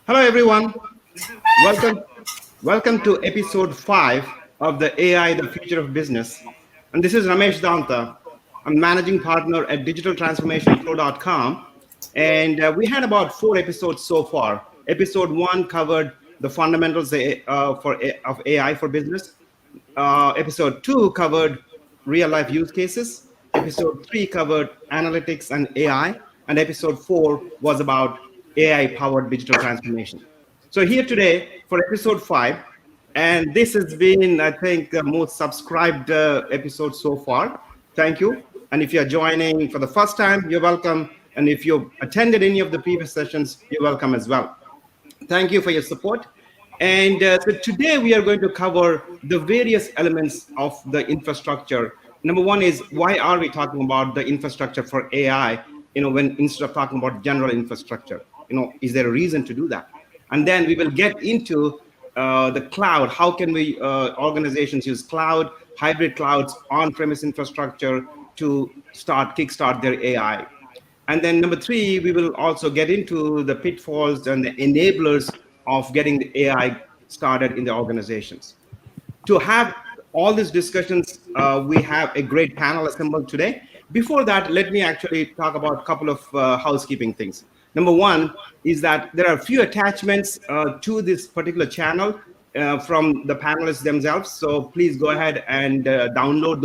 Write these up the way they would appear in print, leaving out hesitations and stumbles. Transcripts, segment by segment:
Hello, everyone. Welcome, welcome to episode 5 of the AI, the Future of Business. And this is Ramesh Dontha. I'm managing partner at digitaltransformationpro.com. And we had about 4 episodes so far. Episode 1 covered the fundamentals of AI for business. Episode 2 covered real life use cases. Episode 3 covered analytics and AI. And episode 4 was about AI powered digital transformation. So, here today for episode 5, and this has been, I think, the most subscribed episode so far. Thank you. And if you're joining for the first time, you're welcome. And if you've attended any of the previous sessions, you're welcome as well. Thank you for your support. And so today we are going to cover the various elements of the infrastructure. Number one is, why are we talking about the infrastructure for AI? When instead of talking about general infrastructure, is there a reason to do that? And then we will get into the cloud. How can we organizations use cloud, hybrid clouds, on-premise infrastructure to kickstart their AI? And then number 3, we will also get into the pitfalls and the enablers of getting the AI started in the organizations. To have all these discussions, we have a great panel assembled today. Before that, let me actually talk about a couple of housekeeping things. Number one is that there are a few attachments to this particular channel from the panelists themselves. So please go ahead and download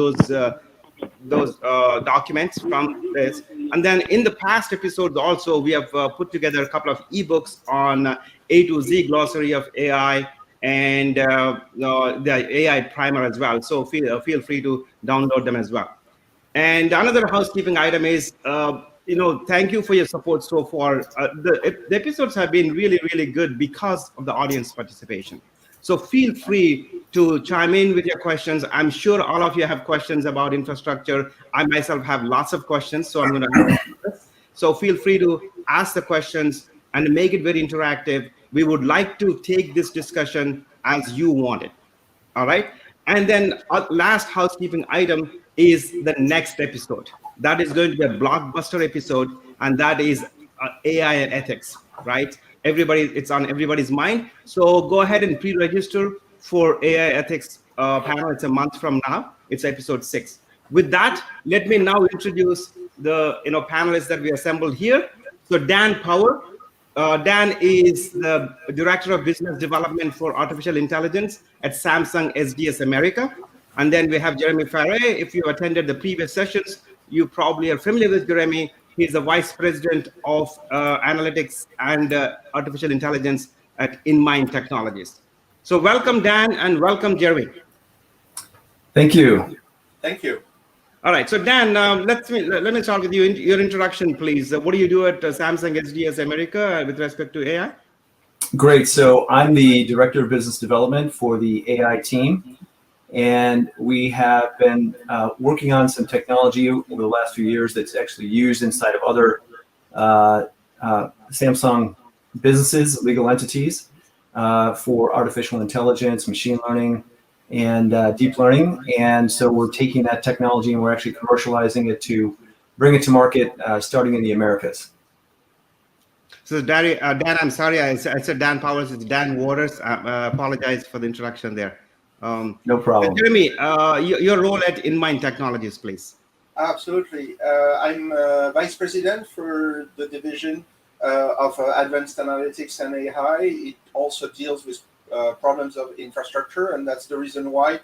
those documents from this. And then in the past episodes also, we have put together a couple of ebooks on A to Z glossary of AI and the AI primer as well. So feel free to download them as well. And another housekeeping item is, thank you for your support so far. The episodes have been really, really good because of the audience participation. So feel free to chime in with your questions. I'm sure all of you have questions about infrastructure. I myself have lots of questions, so I'm going to. So feel free to ask the questions and make it very interactive. We would like to take this discussion as you want it. All right. And then last housekeeping item is the next episode. That is going to be a blockbuster episode, and that is AI and ethics, right? It's on everybody's mind. So go ahead and pre-register for AI ethics panel. It's a month from now. It's episode 6. With that, let me now introduce the panelists that we assembled here. So Dan Power. Dan is the Director of Business Development for Artificial Intelligence at Samsung SDS America. And then we have Jeremy Farray. If you attended the previous sessions, you probably are familiar with Jeremy. He's the Vice President of Analytics and Artificial Intelligence at InMind Technologies. So welcome, Dan, and welcome, Jeremy. Thank you. Thank you. All right, so Dan, let me start with you. Your introduction, please. What do you do at Samsung SDS America with respect to AI? Great. So I'm the Director of Business Development for the AI team, and we have been working on some technology over the last few years that's actually used inside of other Samsung businesses, legal entities, for artificial intelligence, machine learning, and deep learning. And so we're taking that technology and we're actually commercializing it to bring it to market starting in the Americas. So Dan, I'm sorry, I said Dan Powers. It's Dan Waters. I apologize for the introduction there. No problem. Jeremy, your role at InMind Technologies, please. Absolutely. I'm Vice President for the division of Advanced Analytics and AI. It also deals with problems of infrastructure, and that's the reason why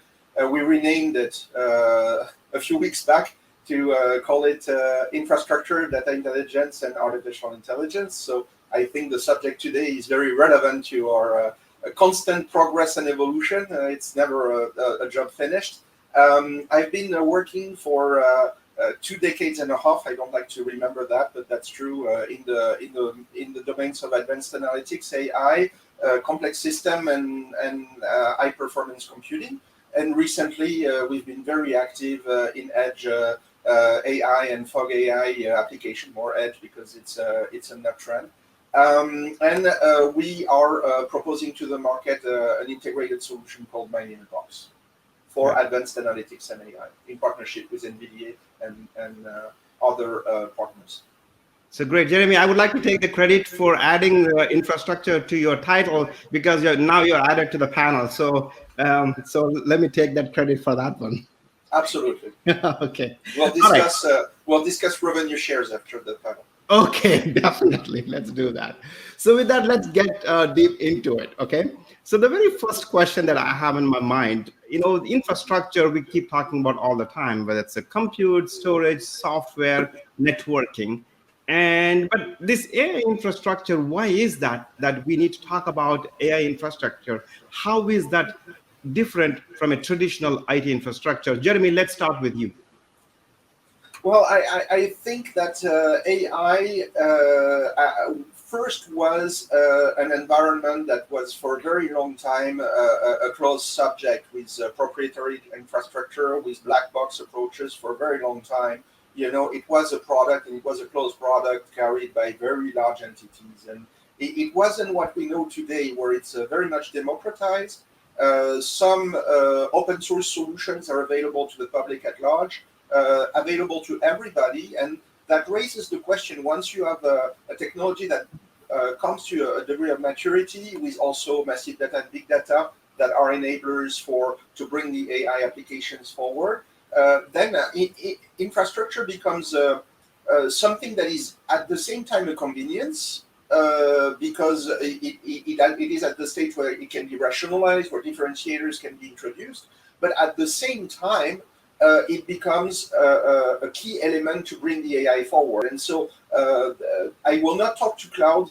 we renamed it a few weeks back to call it Infrastructure, Data Intelligence, and Artificial Intelligence. So I think the subject today is very relevant to our constant progress and evolution. It's never a job finished. I've been working for 2 decades and a half. I don't like to remember that, but that's true in the domains of advanced analytics, AI, complex system, and high performance computing. And recently, we've been very active in edge AI and fog AI application, more edge because it's an uptrend. And we are proposing to the market an integrated solution called Mind in a Box for advanced analytics and AI in partnership with NVIDIA and other partners. So great, Jeremy. I would like to take the credit for adding infrastructure to your title because now you're added to the panel. So let me take that credit for that one. Absolutely. Okay. We'll All right. discuss revenue shares after the panel. Okay, definitely. Let's do that. So with that, let's get deep into it. Okay. So the very first question that I have in my mind, the infrastructure we keep talking about all the time, whether it's a compute, storage, software, networking, but this AI infrastructure, why is that we need to talk about AI infrastructure? How is that different from a traditional IT infrastructure? Jeremy, let's start with you. Well, I think that AI first was an environment that was for a very long time a closed subject with proprietary infrastructure, with black box approaches for a very long time. It was a product, and it was a closed product carried by very large entities. And it wasn't what we know today, where it's very much democratized. Some open source solutions are available to the public at large. Available to everybody, and that raises the question: once you have a technology that comes to a degree of maturity, with also massive data and big data that are enablers to bring the AI applications forward, then infrastructure becomes something that is at the same time a convenience, because it is at the stage where it can be rationalized, where differentiators can be introduced, but at the same time it becomes a key element to bring the AI forward. And so I will not talk to cloud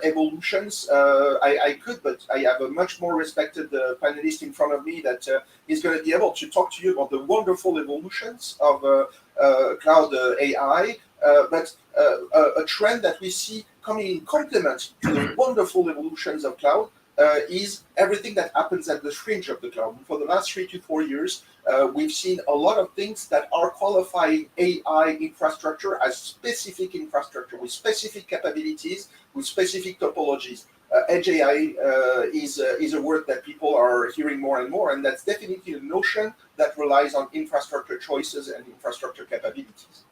evolutions. I could, but I have a much more respected panelist in front of me that is going to be able to talk to you about the wonderful evolutions of cloud AI, but a trend that we see coming in complement to the wonderful evolutions of cloud is everything that happens at the fringe of the cloud. And for the last 3 to 4 years, we've seen a lot of things that are qualifying AI infrastructure as specific infrastructure with specific capabilities, with specific topologies. Edge AI is a word that people are hearing more and more, and that's definitely a notion that relies on infrastructure choices and infrastructure capabilities.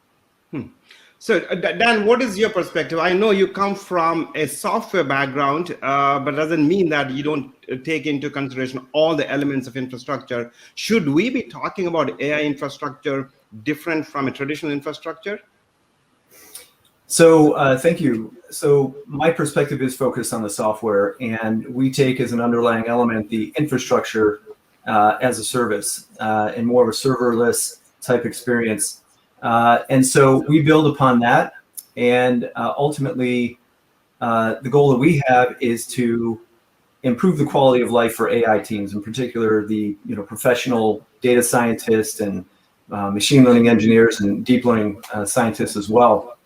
So, Dan, what is your perspective? I know you come from a software background, but doesn't mean that you don't take into consideration all the elements of infrastructure. Should we be talking about AI infrastructure different from a traditional infrastructure? So thank you. So my perspective is focused on the software, and we take as an underlying element the infrastructure as a service and more of a serverless type experience. And so we build upon that, and ultimately the goal that we have is to improve the quality of life for AI teams, in particular the professional data scientists and machine learning engineers and deep learning scientists as well.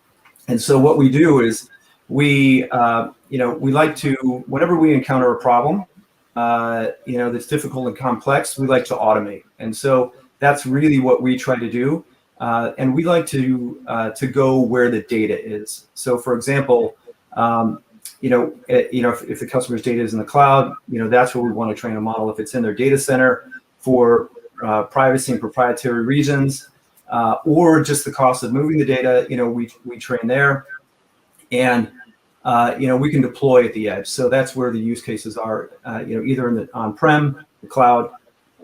And so what we do is we like to, whenever we encounter a problem that's difficult and complex, we like to automate. And so that's really what we try to do. And we like to go where the data is. So, for example, if the customer's data is in the cloud, that's where we want to train a model. If it's in their data center for privacy and proprietary reasons, or just the cost of moving the data, we train there, and we can deploy at the edge. So that's where the use cases are, either in the on-prem, the cloud,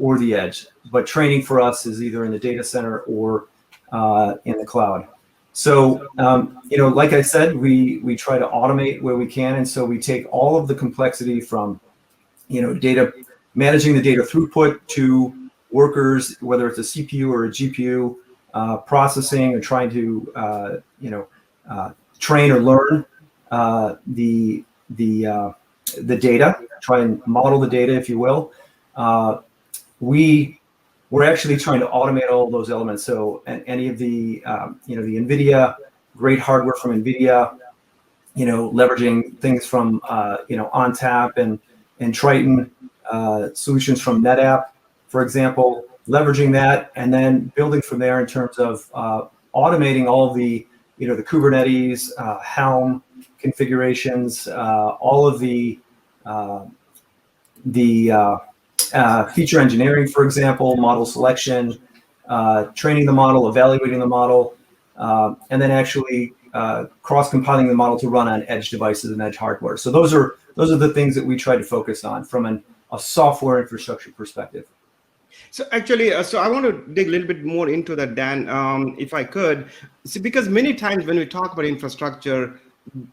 or the edge. But training for us is either in the data center or in the cloud. So, like I said, we try to automate where we can. And so we take all of the complexity from, data, managing the data throughput to workers, whether it's a CPU or a GPU, processing or trying to, train or learn the data, try and model the data, if you will. We're actually trying to automate all of those elements. So any of the, the NVIDIA, great hardware from NVIDIA, leveraging things from, ONTAP and Triton, solutions from NetApp, for example, leveraging that and then building from there in terms of automating all of the, the Kubernetes, Helm configurations, all of the feature engineering, for example, model selection, training the model, evaluating the model, and then actually cross-compiling the model to run on edge devices and edge hardware. So those are the things that we try to focus on from a software infrastructure perspective. So actually, so I want to dig a little bit more into that, Dan, if I could. See, because many times when we talk about infrastructure,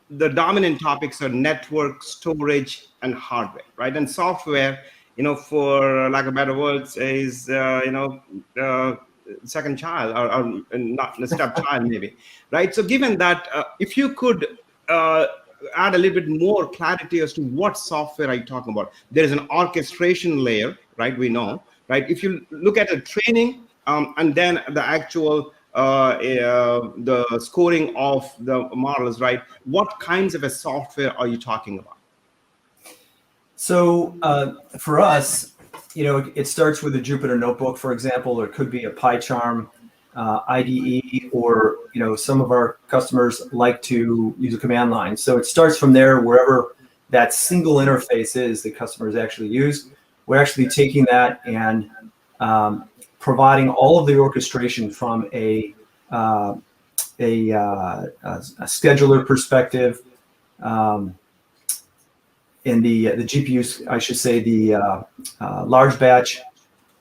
the dominant topics are network, storage, and hardware, right? And software, for lack of better words, is second child or not a stepchild maybe, right? So given that, if you could add a little bit more clarity as to what software are you talking about? There is an orchestration layer, right? We know, right? If you look at the training and then the actual the scoring of the models, right? What kinds of a software are you talking about? So for us, it starts with a Jupyter notebook, for example, or it could be a PyCharm IDE, or some of our customers like to use a command line. So it starts from there, wherever that single interface is that customers actually use. We're actually taking that and providing all of the orchestration from a scheduler perspective. In the GPUs, I should say, the large batch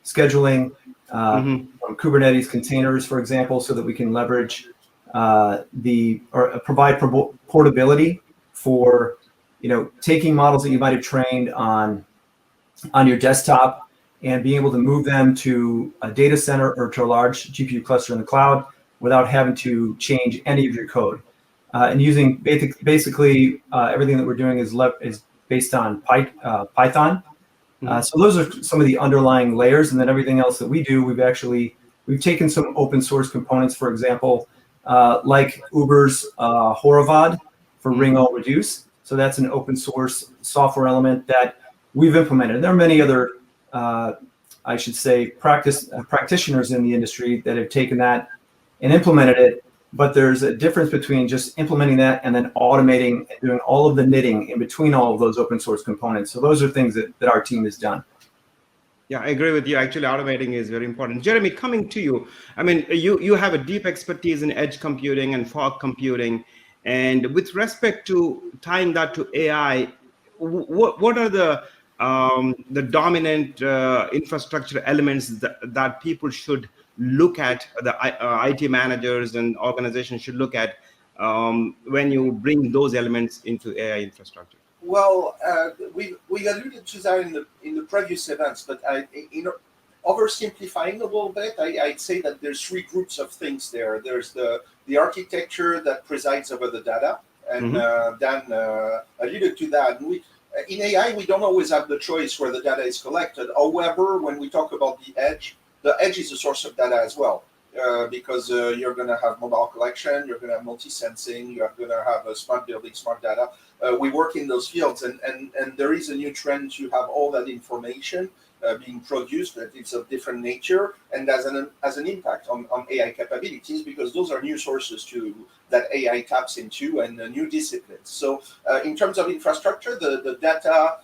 scheduling from Kubernetes containers, for example, so that we can leverage provide portability for taking models that you might have trained on your desktop and being able to move them to a data center or to a large GPU cluster in the cloud without having to change any of your code. And using basically everything that we're doing is based on Python. So those are some of the underlying layers, and then everything else that we do, we've taken some open source components, for example, like Uber's Horovod for ring all reduce. So that's an open source software element that we've implemented. And there are many other, I should say, practitioners in the industry that have taken that and implemented it. But there's a difference between just implementing that and then automating and doing all of the knitting in between all of those open source components. So those are things that our team has done. Yeah, I agree with you. Actually, automating is very important. Jeremy, coming to you, I mean, you have a deep expertise in edge computing and fog computing. And with respect to tying that to AI, what are the dominant infrastructure elements that people should look at, the IT managers and organizations should look at when you bring those elements into AI infrastructure? Well, we alluded to that in the previous events, but oversimplifying a little bit, I'd say that there's three groups of things there. There's the architecture that presides over the data, and Dan alluded to that. In AI, we don't always have the choice where the data is collected. However, when we talk about the edge is a source of data as well, because you're going to have mobile collection, you're going to have multi-sensing, you're going to have a smart building, smart data. We work in those fields, and there is a new trend to have all that information being produced, that it's of different nature and has an impact on AI capabilities, because those are new sources that AI taps into and new disciplines. So in terms of infrastructure, the data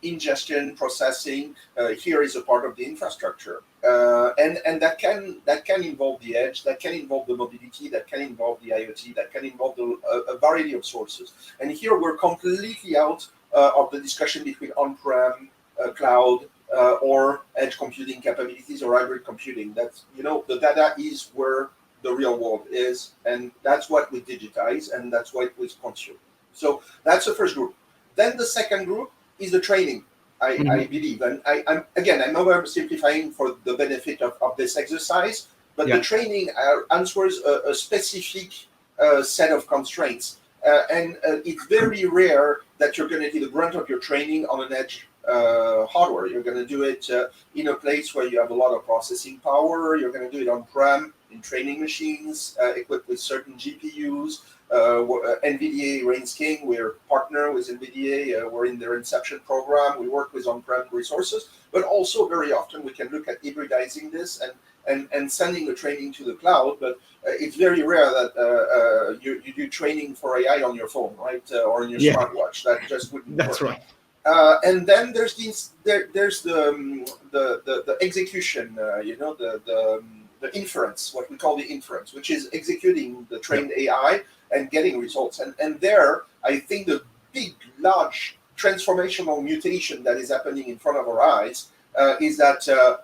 ingestion, processing here is a part of the infrastructure, and that can involve the edge, that can involve the mobility, that can involve the IoT, that can involve a variety of sources. And here we're completely out of the discussion between on-prem, cloud, or edge computing capabilities or hybrid computing. That's, the data is where the real world is, and that's what we digitize, and that's what we consume. So that's the first group. Then the second group is the training, I believe. And I'm oversimplifying for the benefit of this exercise, but the training answers a specific set of constraints. And it's very rare that you're going to do the brunt of your training on an edge hardware. You're going to do it in a place where you have a lot of processing power. You're going to do it on-prem in training machines equipped with certain GPUs. NVIDIA reigns king. We're partner with NVIDIA. We're in their Inception program. We work with on-prem resources, but also very often we can look at hybridizing this and sending the training to the cloud. But it's very rare that you do training for AI on your phone, right, or on your smartwatch. That just wouldn't work. That's right. And then there's the execution, the inference, what we call the inference, which is executing the trained AI and getting results. And there, I think the big, large transformational mutation that is happening in front of our eyes is that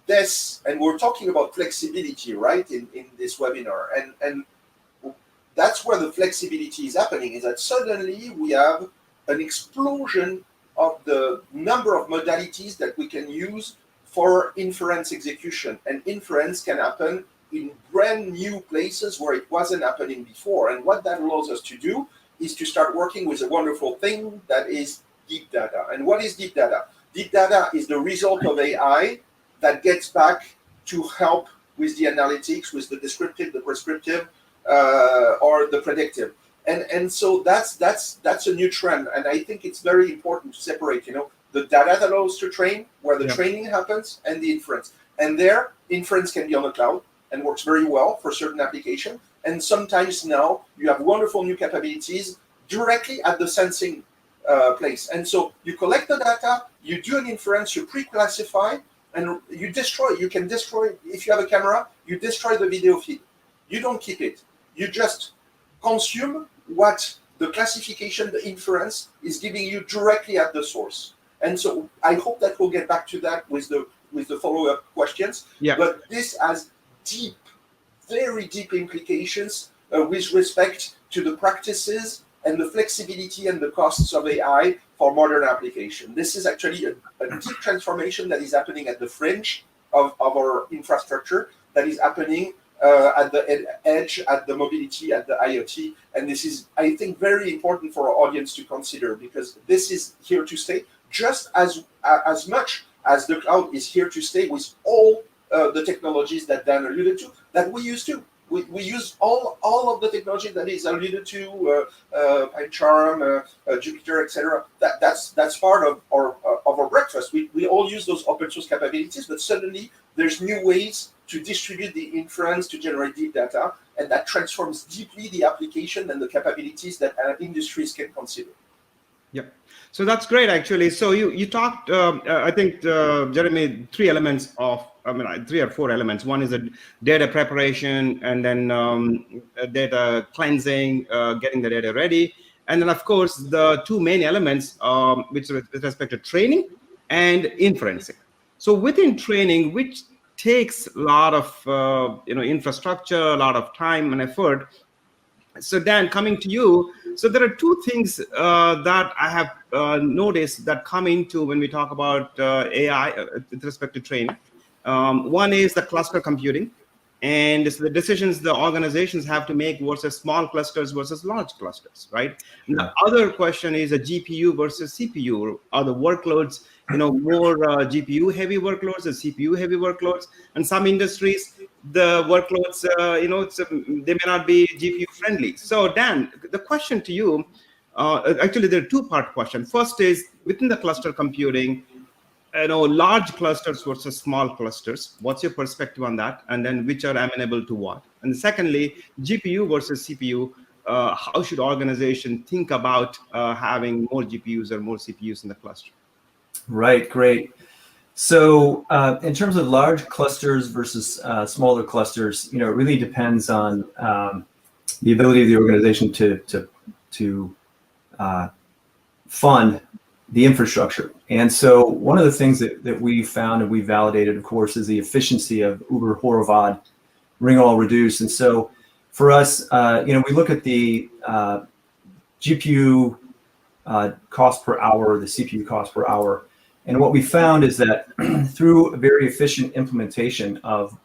this, and we're talking about flexibility, right, in this webinar, and that's where the flexibility is happening, is that suddenly we have an explosion of the number of modalities that we can use for inference execution. And inference can happen in brand new places where it wasn't happening before. And what that allows us to do is to start working with a wonderful thing that is deep data. And what is deep data? Deep data is the result of AI that gets back to help with the analytics, with the descriptive, the prescriptive, or the predictive. And so that's a new trend. And I think it's very important to separate, the data that allows to train, where the training happens, and the inference. And there, inference can be on the cloud and works very well for certain applications. And sometimes now you have wonderful new capabilities directly at the sensing place. And so you collect the data, you do an inference, you pre-classify, and you destroy. You can destroy, if you have a camera, you destroy the video feed. You don't keep it. You just consume what the classification, the inference is giving you directly at the source. And so I hope that we'll get back to that with the follow-up questions. Yeah. But this has deep, very deep implications with respect to the practices and the flexibility and the costs of AI for modern application. This is actually a deep transformation that is happening at the fringe of our infrastructure, that is happening at the edge, at the mobility, at the IoT. And this is, I think, very important for our audience to consider, because this is here to stay, just as much as the cloud is here to stay with all the technologies that Dan alluded to, that we used to. We use all of the technology that is alluded to, PyCharm, Jupyter, etc. That's part of our breakfast. We all use those open source capabilities, but suddenly there's new ways to distribute the inference to generate deep data, and that transforms deeply the application and the capabilities that industries can consider. Yep. So that's great, actually. So you talked, I think, Jeremy, three or four elements. One is the data preparation, and then data cleansing, getting the data ready. And then, of course, the two main elements, which with respect to training and inferencing. So within training, which takes a lot of infrastructure, a lot of time and effort. So Dan, coming to you, so there are two things that I have noticed that come into when we talk about AI with respect to training. One is the cluster computing, and it's the decisions the organizations have to make versus small clusters versus large clusters, right? And the other question is a GPU versus CPU. Are the workloads, more GPU heavy workloads or CPU heavy workloads? And some industries, the workloads, they may not be GPU friendly. So Dan, the question to you, actually there are two-part question. First is within the cluster computing, large clusters versus small clusters. What's your perspective on that? And then which are amenable to what? And secondly, GPU versus CPU. How should organization think about having more GPUs or more CPUs in the cluster? Right, great. So in terms of large clusters versus smaller clusters, it really depends on the ability of the organization to fund the infrastructure. And so one of the things that we found and we validated, of course, is the efficiency of Uber Horovod ring all reduce. And so for us, we look at the GPU cost per hour, the CPU cost per hour. And what we found is that through a very efficient implementation of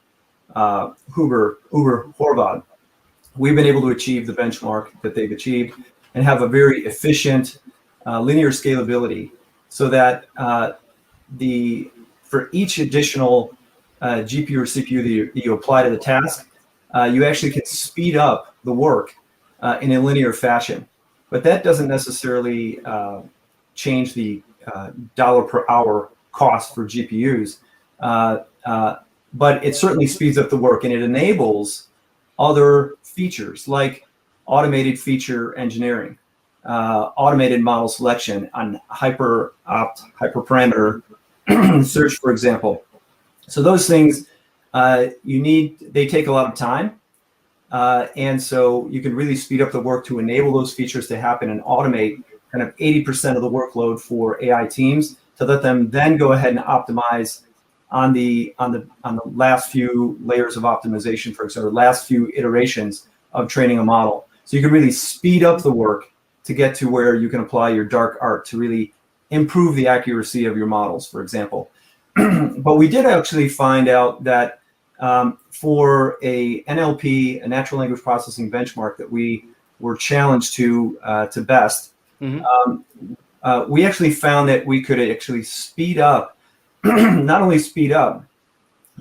Uber Horovod, we've been able to achieve the benchmark that they've achieved and have a very efficient linear scalability, so that for each additional GPU or CPU that you apply to the task, you actually can speed up the work in a linear fashion. But that doesn't necessarily change the dollar per hour cost for GPUs, but it certainly speeds up the work, and it enables other features like automated feature engineering, automated model selection on hyperparameter search, for example. So those things they take a lot of time. And so you can really speed up the work to enable those features to happen and automate kind of 80% of the workload for AI teams to let them then go ahead and optimize on the last few layers of optimization, for example, last few iterations of training a model. So you can really speed up the work to get to where you can apply your dark art to really improve the accuracy of your models, for example. But we did actually find out that for a NLP, a natural language processing benchmark that we were challenged to best, we actually found that we could actually speed up, not only speed up,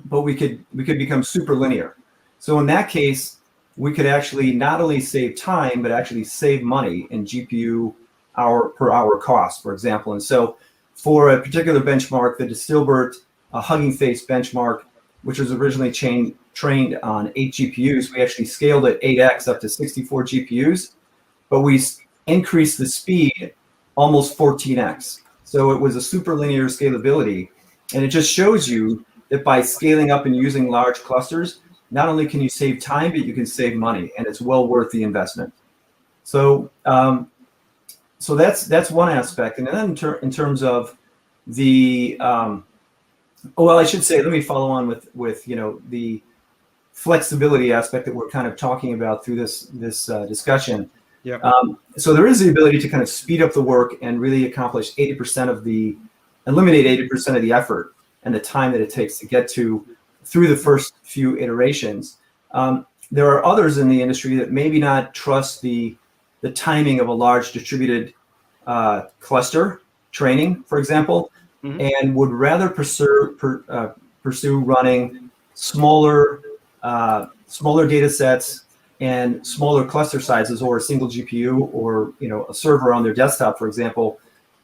but we could become super linear. So in that case, we could actually not only save time, but actually save money in GPU per hour cost, for example. And so for a particular benchmark, the Distilbert Hugging Face benchmark, which was originally trained on 8 GPUs, we actually scaled it 8x up to 64 GPUs, but we increased the speed almost 14x. So it was a super linear scalability. And it just shows you that by scaling up and using large clusters, not only can you save time, but you can save money, and it's well worth the investment. So so that's one aspect. And then in terms of the well, I should say, let me follow on with the flexibility aspect that we're kind of talking about through this discussion. Yeah. So there is the ability to kind of speed up the work and really accomplish eliminate 80% of the effort and the time that it takes to get through the first few iterations. There are others in the industry that maybe not trust the timing of a large distributed cluster training, for example, and would rather pursue running smaller data sets and smaller cluster sizes, or a single GPU, or a server on their desktop, for example,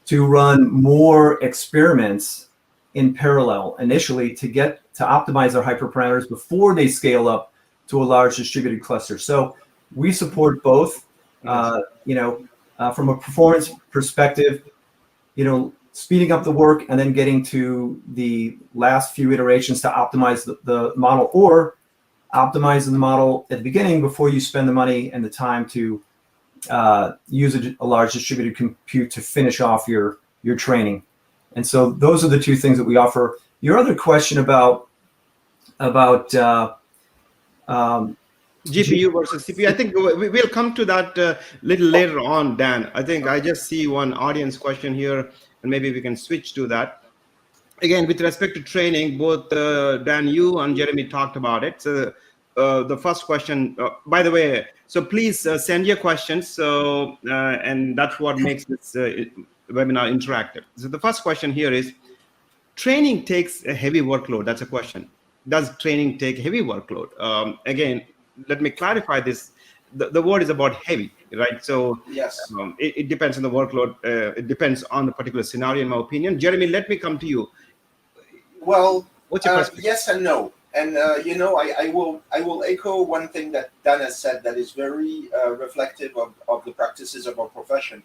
to run more experiments in parallel initially to optimize their hyperparameters before they scale up to a large distributed cluster. So we support both. From a performance perspective, speeding up the work and then getting to the last few iterations to optimize the model, or optimizing the model at the beginning before you spend the money and the time to use a large distributed compute to finish off your training. And so those are the two things that we offer. Your other question about GPU versus CPU, I think we'll come to that a little later on, Dan. I think I just see one audience question here, and maybe we can switch to that. Again, with respect to training, both Dan, you and Jeremy talked about it. So the first question, by the way, so please send your questions. So and that's what makes this webinar interactive. So the first question here is, training takes a heavy workload. That's a question. Does training take heavy workload? Again, let me clarify this. The word is about heavy, right? So yes, it depends on the workload. It depends on the particular scenario, in my opinion. Jeremy, let me come to you. Well, what's your perspective? Yes and no. And I will echo one thing that Dan has said that is very reflective of the practices of our profession.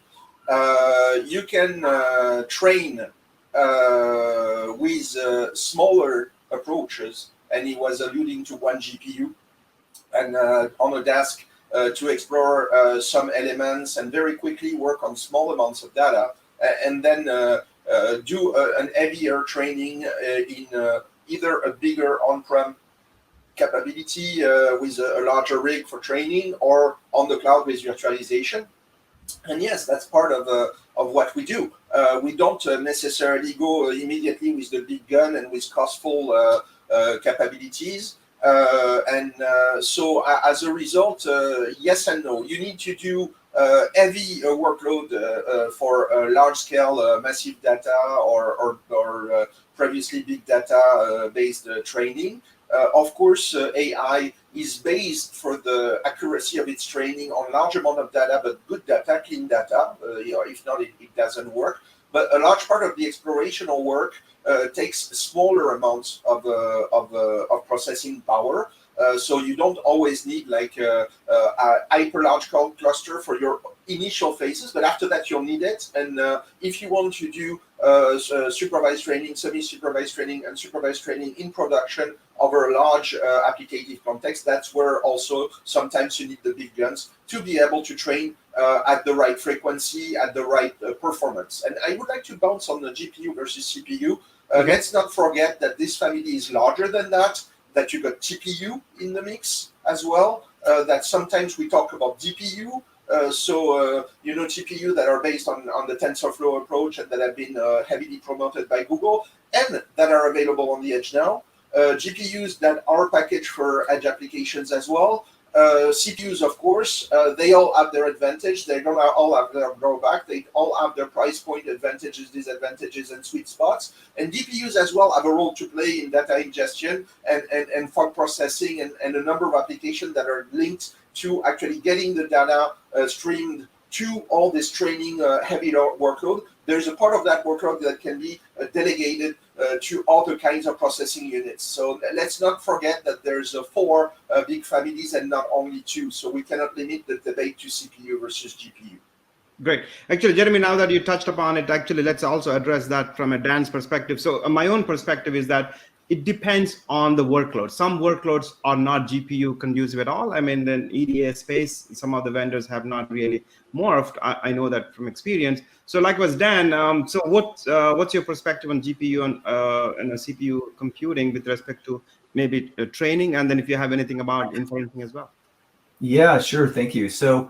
You can train with smaller approaches, and he was alluding to one GPU and on a desk to explore some elements and very quickly work on small amounts of data, and then do an heavier training in either a bigger on-prem capability with a larger rig for training, or on the cloud with virtualization. And yes, that's part of what we do. We don't necessarily go immediately with the big gun and with costful capabilities. So as a result, yes and no. You need to do heavy workload for large-scale massive data or previously big data based training. Of course, AI is based for the accuracy of its training on large amount of data, but good data, clean data. If not, it doesn't work. But a large part of the explorational work takes smaller amounts of processing power. So you don't always need like a hyper large cluster for your initial phases, but after that you'll need it. And if you want to do supervised training, semi-supervised training, and supervised training in production over a large applicative context, that's where also sometimes you need the big guns to be able to train at the right frequency, at the right performance. And I would like to bounce on the GPU versus CPU. Let's not forget that this family is larger than that you got TPU in the mix as well, that sometimes we talk about DPU. TPU that are based on the TensorFlow approach and that have been heavily promoted by Google and that are available on the edge now. GPUs that are packaged for edge applications as well. CPUs, of course, they all have their advantage. They don't all have their drawback. They all have their price point advantages, disadvantages, and sweet spots. And DPUs as well have a role to play in data ingestion and fog processing and a number of applications that are linked to actually getting the data streamed to all this training heavy workload. There's a part of that workload that can be delegated to other kinds of processing units. So let's not forget that there's four big families and not only two. So we cannot limit the debate to CPU versus GPU. Great. Actually, Jeremy, now that you touched upon it, actually, let's also address that from a Dan's perspective. So my own perspective is that it depends on the workload. Some workloads are not GPU conducive at all. I mean, in EDA space, some of the vendors have not really morphed. I know that from experience. So likewise, Dan, so what's your perspective on GPU and a CPU computing with respect to maybe training? And then if you have anything about inferencing as well. Yeah, sure. Thank you. So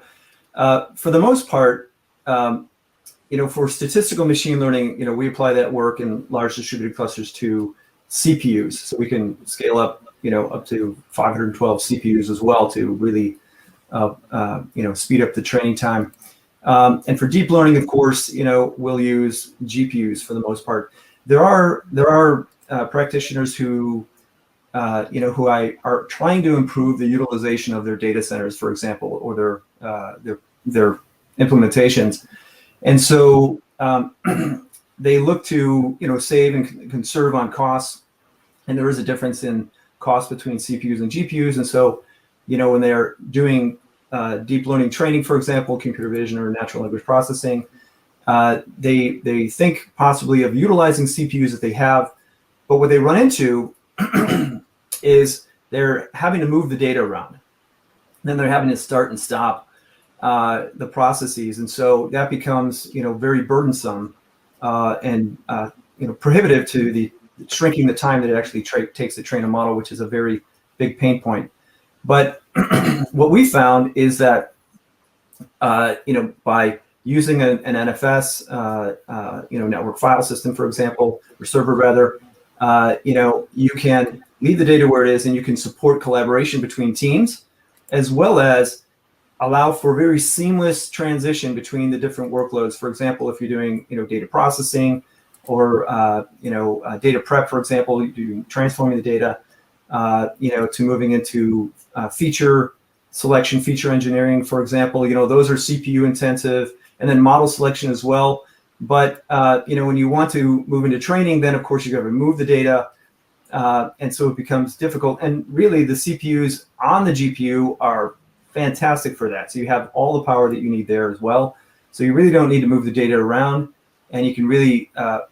for the most part, for statistical machine learning, we apply that work in large distributed clusters to CPUs. So we can scale up, up to 512 CPUs as well to really, speed up the training time. And for deep learning, of course, we'll use GPUs for the most part. There are practitioners who are trying to improve the utilization of their data centers, for example, or their implementations, and so they look to save and conserve on costs. And there is a difference in cost between CPUs and GPUs, and so when they're doing deep learning training, for example, computer vision or natural language processing, they think possibly of utilizing CPUs that they have, but what they run into is they're having to move the data around. Then they're having to start and stop the processes, and so that becomes very burdensome and prohibitive to the shrinking the time that it actually takes to train a model, which is a very big pain point. But what we found is that by using an NFS, network file system, for example, or server rather, you can leave the data where it is, and you can support collaboration between teams, as well as allow for very seamless transition between the different workloads. For example, if you're doing data processing or data prep, for example, you transforming the data, to moving into feature selection, feature engineering, for example, those are CPU intensive, and then model selection as well. But when you want to move into training, then of course you got to remove the data, and so it becomes difficult. And really, the CPUs on the GPU are fantastic for that. So you have all the power that you need there as well. So you really don't need to move the data around, and you can really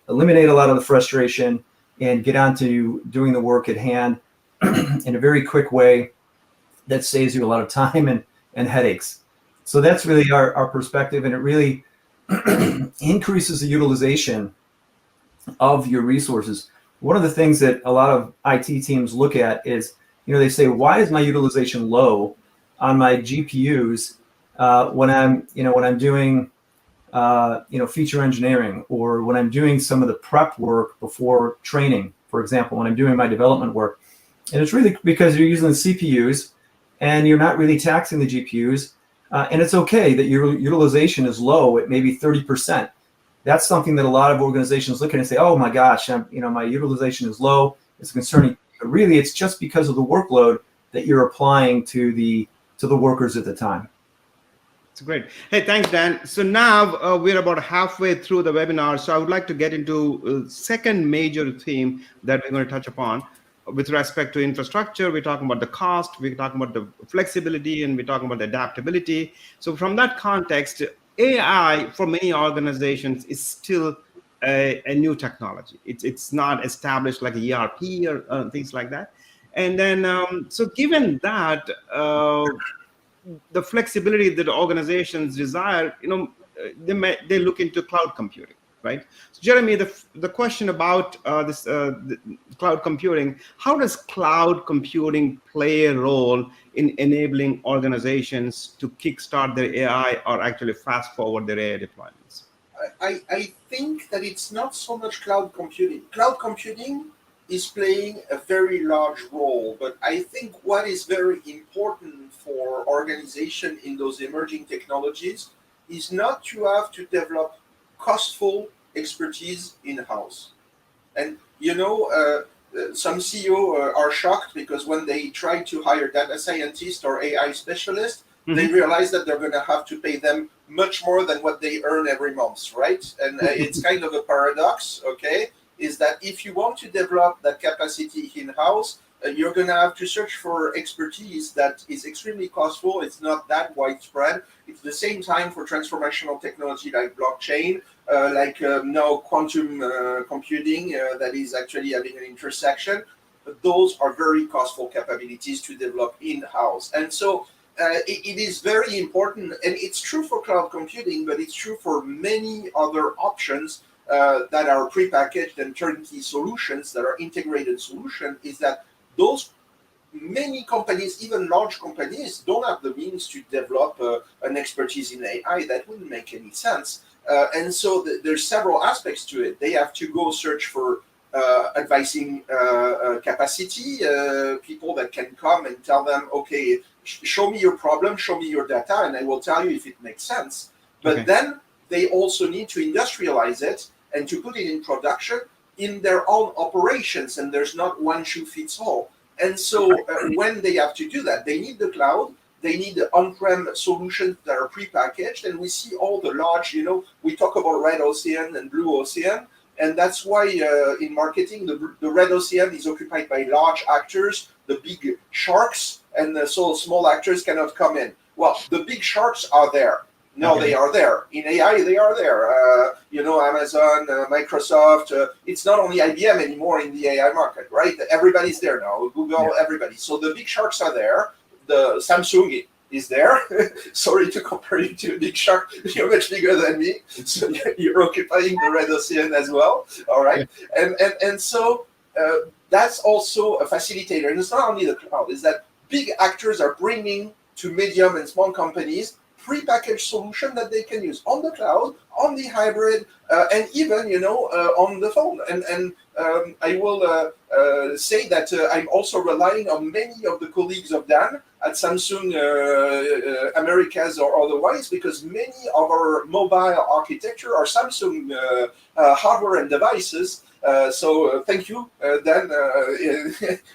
eliminate a lot of the frustration and get on to doing the work at hand in a very quick way that saves you a lot of time and headaches. So that's really our perspective, and it really increases the utilization of your resources. One of the things that a lot of IT teams look at is, they say, why is my utilization low on my GPUs when I'm doing feature engineering, or when I'm doing some of the prep work before training, for example, when I'm doing my development work. And it's really because you're using the CPUs and you're not really taxing the GPUs. And it's okay that your utilization is low at maybe 30%. That's something that a lot of organizations look at and say, oh my gosh, my utilization is low. It's concerning. But really, it's just because of the workload that you're applying to the workers at the time. It's great. Hey, thanks, Dan. So now we're about halfway through the webinar. So I would like to get into second major theme that we're going to touch upon. with respect to infrastructure, we're talking about the cost, we're talking about the flexibility, and we're talking about the adaptability. So from that context, AI for many organizations is still a new technology. It's not established like a ERP or things like that. And then, so given that, the flexibility that organizations desire, they look into cloud computing, right? So Jeremy, the question about this the cloud computing, how does cloud computing play a role in enabling organizations to kickstart their AI or actually fast forward their AI deployments? I think that it's not so much cloud computing. Cloud computing is playing a very large role, but I think what is very important for organization in those emerging technologies is not to have to develop costful expertise in-house. And some CEO are shocked because when they try to hire data scientists or AI specialists, they realize that they're going to have to pay them much more than what they earn every month, right? And it's kind of a paradox, okay? Is that if you want to develop that capacity in-house, you're going to have to search for expertise that is extremely costful. It's not that widespread. It's the same time for transformational technology like blockchain, now quantum computing that is actually having an intersection. But those are very costful capabilities to develop in-house. And so it is very important, and it's true for cloud computing, but it's true for many other options that are prepackaged and turnkey solutions that are integrated solutions, is that those many companies, even large companies, don't have the means to develop an expertise in AI. That wouldn't make any sense. And so there's several aspects to it. They have to go search for advising capacity, people that can come and tell them, okay, show me your problem, show me your data, and I will tell you if it makes sense. But then they also need to industrialize it and to put it in production in their own operations, and there's not one shoe fits all. And so when they have to do that, they need the cloud, they need the on-prem solutions that are prepackaged, and we see all the large, we talk about red ocean and blue ocean, and that's why in marketing, the red ocean is occupied by large actors, the big sharks, and so small actors cannot come in. Well, the big sharks are there. No, they are there. In AI, they are there. Amazon, Microsoft. It's not only IBM anymore in the AI market, right? Everybody's there now. Google, everybody. So the big sharks are there. The Samsung is there. Sorry to compare you to a big shark. You're much bigger than me. So you're occupying the red ocean as well. All right. And so that's also a facilitator. And it's not only the cloud. It's that big actors are bringing to medium and small companies prepackaged solution that they can use on the cloud, on the hybrid, and even on the phone. And I will say that I'm also relying on many of the colleagues of Dan at Samsung Americas or otherwise, because many of our mobile architecture are Samsung hardware and devices. So thank you, Dan,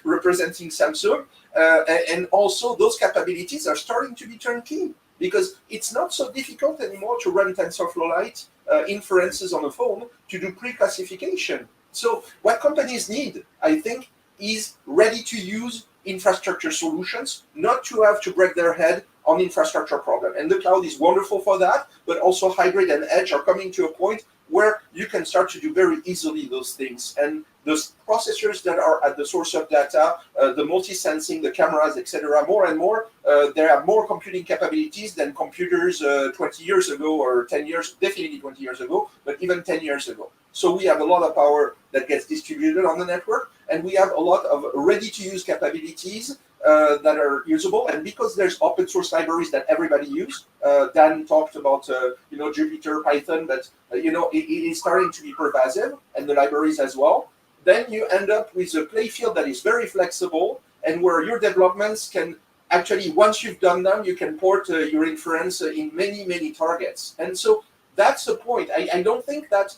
representing Samsung. And also those capabilities are starting to be turnkey, because it's not so difficult anymore to run TensorFlow inferences on a phone to do pre-classification. So what companies need, I think, is ready-to-use infrastructure solutions, not to have to break their head on infrastructure problem. And the cloud is wonderful for that, but also hybrid and edge are coming to a point where you can start to do very easily those things. And those processors that are at the source of data, the multi-sensing, the cameras, etc., more and more, they have more computing capabilities than computers 20 years ago or 10 years, definitely 20 years ago, but even 10 years ago. So we have a lot of power that gets distributed on the network, and we have a lot of ready-to-use capabilities that are usable. And because there's open source libraries that everybody uses, Dan talked about Jupyter, Python, but it is starting to be pervasive, and the libraries as well. Then you end up with a play field that is very flexible, and where your developments can actually, once you've done them, you can port your inference in many, many targets. And so that's the point. I don't think that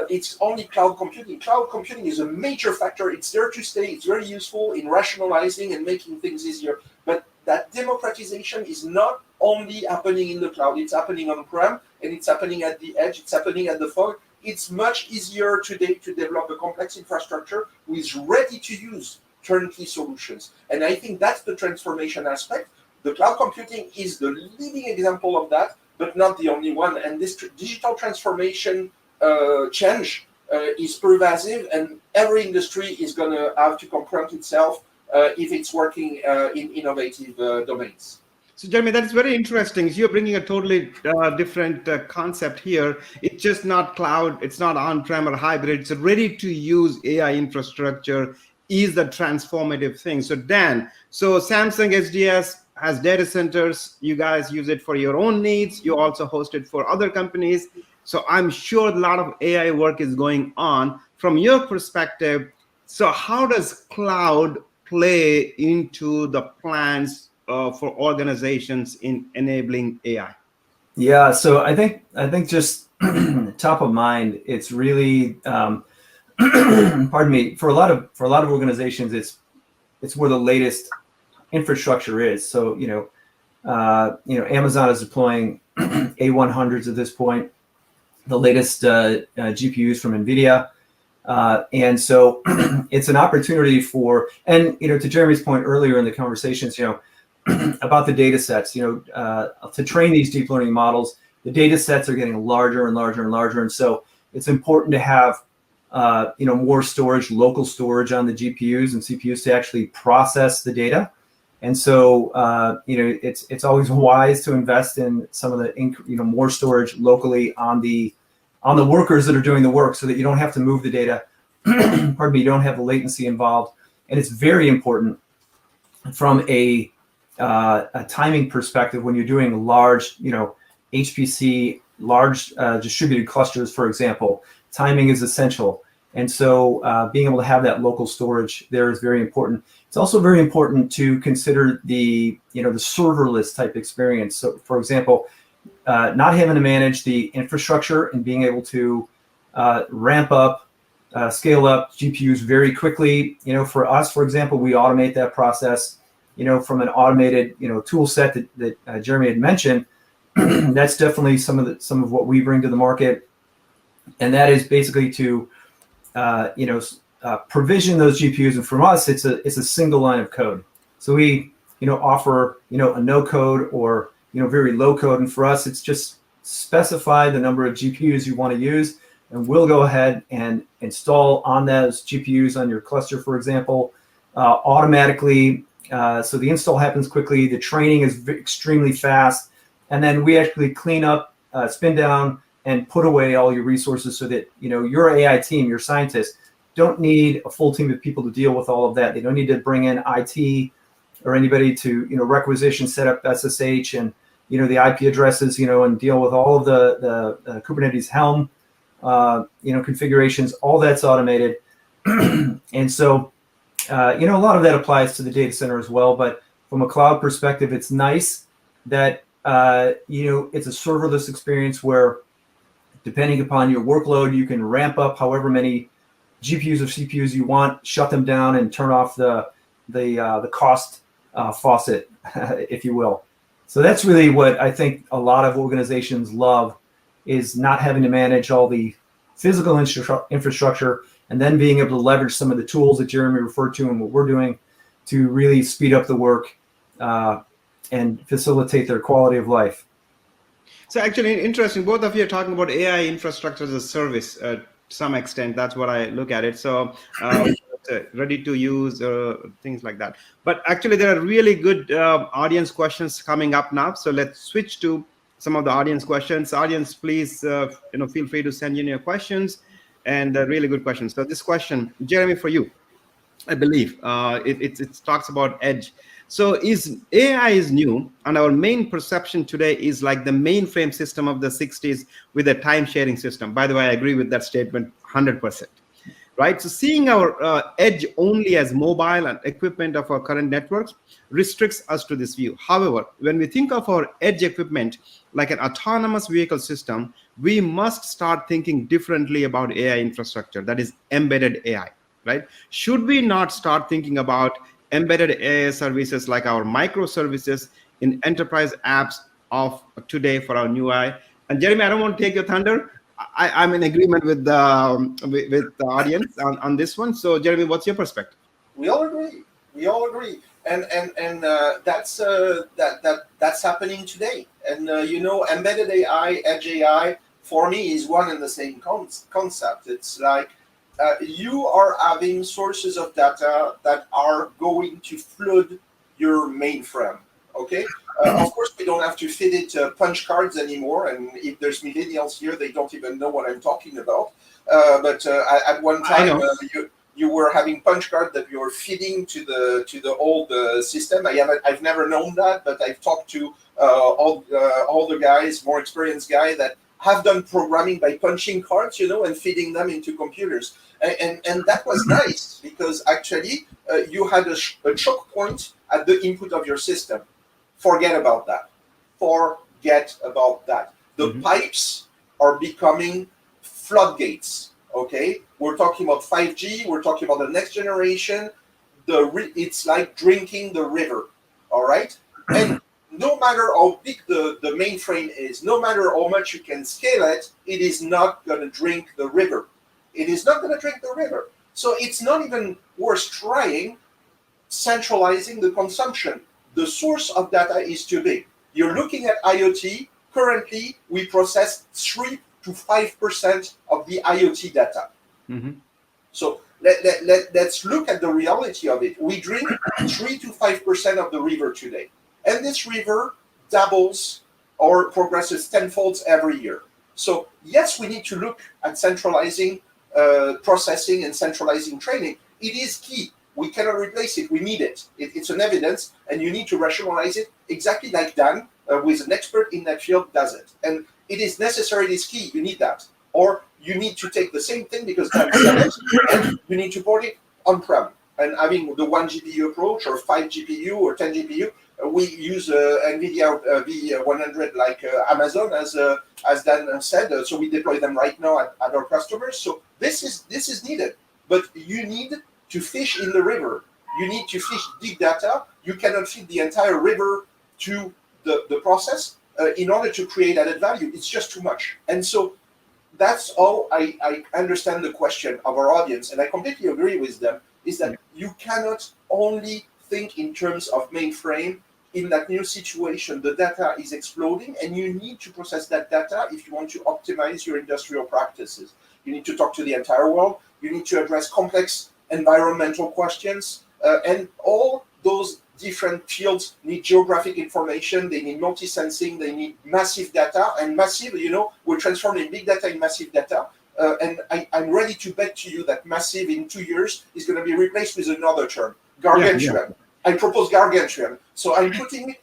it's only cloud computing. Cloud computing is a major factor. It's there to stay. It's very useful in rationalizing and making things easier. But that democratization is not only happening in the cloud. It's happening on-prem, and it's happening at the edge. It's happening at the fog. It's much easier today to develop a complex infrastructure with ready-to-use turnkey solutions. And I think that's the transformation aspect. The cloud computing is the leading example of that, but not the only one. And this digital transformation change is pervasive, and every industry is going to have to confront itself if it's working in innovative domains. So, Jeremy, that is very interesting. So you're bringing a totally different concept here. It's just not cloud, it's not on-prem or hybrid. It's ready-to-use AI infrastructure is the transformative thing. So, Dan, so Samsung SDS has data centers. You guys use it for your own needs. You also host it for other companies. So I'm sure a lot of AI work is going on. From your perspective, so how does cloud play into the plans for organizations in enabling AI? Yeah, so I think just top of mind, it's really pardon me, for a lot of organizations, it's where the latest infrastructure is. So Amazon is deploying A100s at this point, the latest GPUs from NVIDIA. And so it's an opportunity for, and to Jeremy's point earlier in the conversations, about the data sets, to train these deep learning models, the data sets are getting larger and larger and larger. And so it's important to have, more storage, local storage on the GPUs and CPUs to actually process the data. And so, it's always wise to invest in some of the, more storage locally on the workers that are doing the work, so that you don't have to move the data. Pardon me, you don't have the latency involved. And it's very important from a timing perspective when you're doing large, HPC, large distributed clusters, for example. Timing is essential. And so being able to have that local storage there is very important. It's also very important to consider the serverless type experience. So, for example, not having to manage the infrastructure and being able to ramp up, scale up GPUs very quickly. For us, for example, we automate that process, from an automated, tool set that Jeremy had mentioned. That's definitely some of what we bring to the market. And that is basically to, provision those GPUs. And from us, it's a single line of code. So we, offer, a no code or, very low code. And for us, it's just specify the number of GPUs you want to use, and we'll go ahead and install on those GPUs on your cluster, for example, automatically. So the install happens quickly. The training is extremely fast. And then we actually clean up, spin down, and put away all your resources so that, your AI team, your scientists, don't need a full team of people to deal with all of that. They don't need to bring in IT or anybody to, requisition, set up SSH and, the IP addresses, and deal with all of the Kubernetes Helm, configurations. All that's automated. And so, a lot of that applies to the data center as well. But from a cloud perspective, it's nice that, it's a serverless experience where, depending upon your workload, you can ramp up however many GPUs or CPUs you want, shut them down, and turn off the cost faucet, if you will. So that's really what I think a lot of organizations love, is not having to manage all the physical infrastructure, and then being able to leverage some of the tools that Jeremy referred to and what we're doing to really speed up the work and facilitate their quality of life. So actually interesting, both of you are talking about AI infrastructure as a service to some extent. That's what I look at it. So ready to use things like that. But actually there are really good audience questions coming up now. So let's switch to some of the audience questions. Audience, please, feel free to send in your questions, and really good questions. So this question, Jeremy, for you, I believe it talks about edge. So AI is new, and our main perception today is like the mainframe system of the 60s with a time-sharing system. By the way, I agree with that statement 100%. Right? So seeing our edge only as mobile and equipment of our current networks restricts us to this view. However, when we think of our edge equipment like an autonomous vehicle system, we must start thinking differently about AI infrastructure, that is embedded AI, right? Should we not start thinking about embedded AI services like our microservices in enterprise apps of today for our new AI? And Jeremy, I don't want to take your thunder. I'm in agreement with the audience on this one. So Jeremy, what's your perspective? We all agree. We all agree. And that's happening today. And embedded AI, edge AI, for me is one and the same concept. It's like you are having sources of data that are going to flood your mainframe. Okay. Of course, we don't have to feed it punch cards anymore. And if there's millennials here, they don't even know what I'm talking about. But at one time, you were having punch cards that you were feeding to the old system. I've never known that, but I've talked to all the guys, more experienced guys that have done programming by punching cards, and feeding them into computers, and that was nice because actually you had a choke point at the input of your system. Forget about that. Forget about that. The pipes are becoming floodgates. Okay, we're talking about 5G. We're talking about the next generation. It's like drinking the river. All right, and no matter how big the mainframe is, no matter how much you can scale it, it is not going to drink the river. It is not going to drink the river. So it's not even worth trying centralizing the consumption. The source of data is too big. You're looking at IoT. Currently, we process 3 to 5% of the IoT data. So let's look at the reality of it. We drink 3 to 5% of the river today. And this river doubles or progresses tenfold every year. So yes, we need to look at centralizing processing and centralizing training. It is key. We cannot replace it. We need it. It's an evidence, and you need to rationalize it exactly like Dan, who is an expert in that field, does it. And it is necessary. It is key. You need that. Or you need to take the same thing because Dan said it, and you need to put it on-prem. And having the 1 GPU approach or 5 GPU or 10 GPU, we use NVIDIA V100 like Amazon, as Dan said. So we deploy them right now at our customers. So this is needed. But you need to fish in the river. You need to fish deep data. You cannot feed the entire river to the process in order to create added value. It's just too much. And so that's how I understand the question of our audience. And I completely agree with them, is that you cannot only think in terms of mainframe. In that new situation, the data is exploding, and you need to process that data if you want to optimize your industrial practices. You need to talk to the entire world. You need to address complex environmental questions, and all those different fields need geographic information. They need multi-sensing. They need massive data, and massive, we're transforming big data in massive data. And I'm ready to bet to you that massive in 2 years is going to be replaced with another term, gargantuan. Yeah. I propose gargantuan. So I'm putting